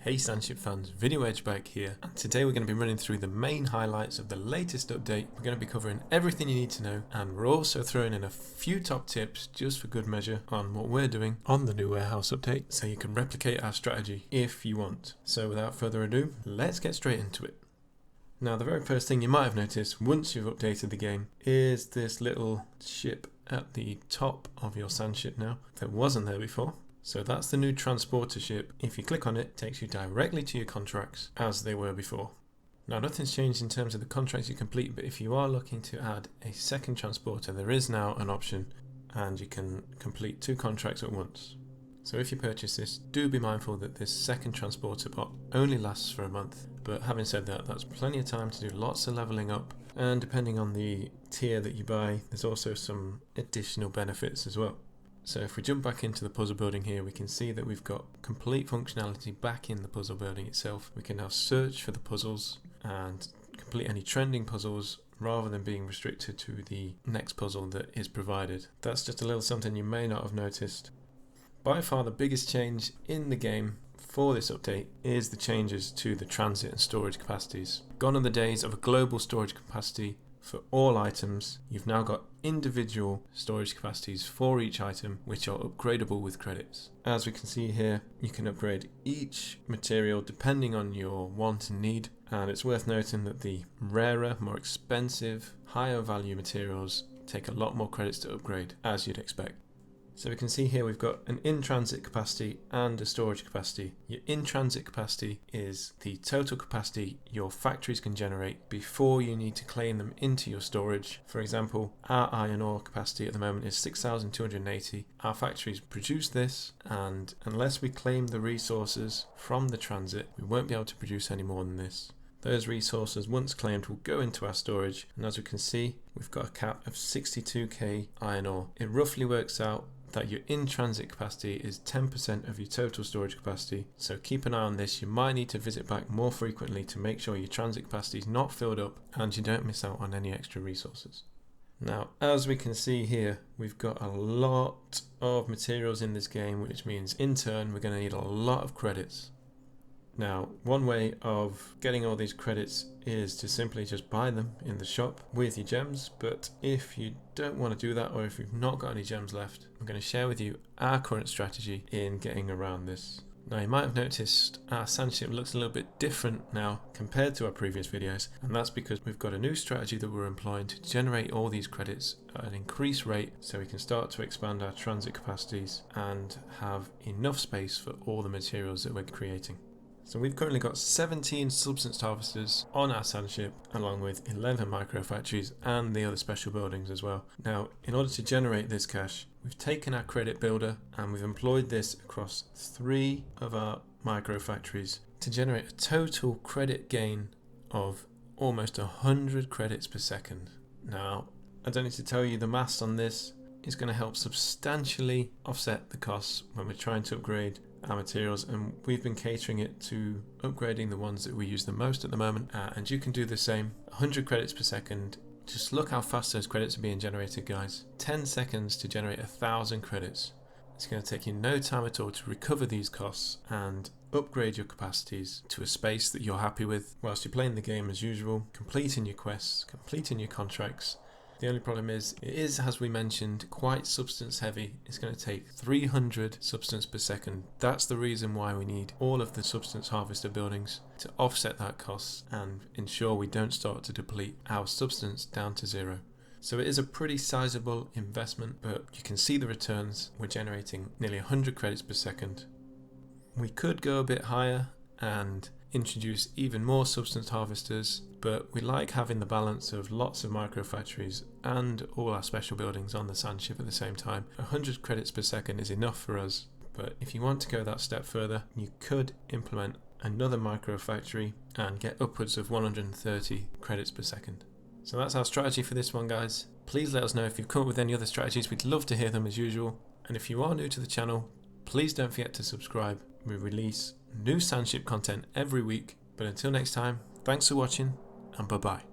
Hey Sandship fans, Video Edge back here, and today we're going to be running through the main highlights of the latest update. We're going to be covering everything you need to know, and we're also throwing in a few top tips just for good measure on what we're doing on the new warehouse update, so you can replicate our strategy if you want. So without further ado, let's get straight into it. Now the very first thing you might have noticed once you've updated the game is this little ship at the top of your Sandship now that wasn't there before. So that's the new transporter ship. If you click on it, it takes you directly to your contracts as they were before. Now nothing's changed in terms of the contracts you complete, but if you are looking to add a second transporter, there is now an option and you can complete 2 contracts at once. So if you purchase this, do be mindful that this second transporter pot only lasts for a month. But having said that, that's plenty of time to do lots of leveling up, and depending on the tier that you buy, there's also some additional benefits as well. So if we jump back into the puzzle building here, we can see that we've got complete functionality back in the puzzle building itself. We can now search for the puzzles and complete any trending puzzles rather than being restricted to the next puzzle that is provided. That's just a little something you may not have noticed. By far the biggest change in the game for this update is the changes to the transit and storage capacities. Gone are the days of a global storage capacity for all items. You've now got individual storage capacities for each item which are upgradable with credits. As we can see here, you can upgrade each material depending on your want and need, and it's worth noting that the rarer, more expensive, higher value materials take a lot more credits to upgrade, as you'd expect. So we can see here we've got an in-transit capacity and a storage capacity. Your in-transit capacity is the total capacity your factories can generate before you need to claim them into your storage. For example, our iron ore capacity at the moment is 6,280. Our factories produce this, and unless we claim the resources from the transit, we won't be able to produce any more than this. Those resources, once claimed, will go into our storage, and as we can see, we've got a cap of 62k iron ore. It roughly works out that your in-transit capacity is 10% of your total storage capacity, so keep an eye on this. You might need to visit back more frequently to make sure your transit capacity is not filled up and you don't miss out on any extra resources. Now, as we can see here, we've got a lot of materials in this game, which means in turn we're going to need a lot of credits. Now, one way of getting all these credits is to simply just buy them in the shop with your gems, but if you don't want to do that, or if you've not got any gems left, I'm going to share with you our current strategy in getting around this. Now, you might have noticed our Sandship looks a little bit different now compared to our previous videos, and that's because we've got a new strategy that we're employing to generate all these credits at an increased rate so we can start to expand our transit capacities and have enough space for all the materials that we're creating. So we've currently got 17 substance harvesters on our Sandship, along with 11 micro factories and the other special buildings as well. Now, in order to generate this cash, we've taken our credit builder and we've employed this across 3 of our micro factories to generate a total credit gain of almost 100 credits per second. Now, I don't need to tell you the maths on this. It's going to help substantially offset the costs when we're trying to upgrade our materials, and we've been catering it to upgrading the ones that we use the most at the moment, and you can do the same. 100 credits per second. Just look how fast those credits are being generated, guys. 10 seconds to generate 1,000 credits. It's going to take you no time at all to recover these costs and upgrade your capacities to a space that you're happy with whilst you're playing the game as usual, completing your quests, completing your contracts. The only problem is, it is, as we mentioned, quite substance heavy. It's going to take 300 substance per second. That's the reason why we need all of the substance harvester buildings to offset that cost and ensure we don't start to deplete our substance down to 0. So it is a pretty sizable investment, but you can see the returns. We're generating nearly 100 credits per second. We could go a bit higher and introduce even more substance harvesters, but we like having the balance of lots of micro factories and all our special buildings on the Sandship at the same time. 100 credits per second is enough for us, but if you want to go that step further, you could implement another micro factory and get upwards of 130 credits per second. So that's our strategy for this one, guys. Please let us know if you've come up with any other strategies. We'd love to hear them as usual. And if you are new to the channel, please don't forget to subscribe. We release new Sandship content every week. But until next time, thanks for watching and bye bye.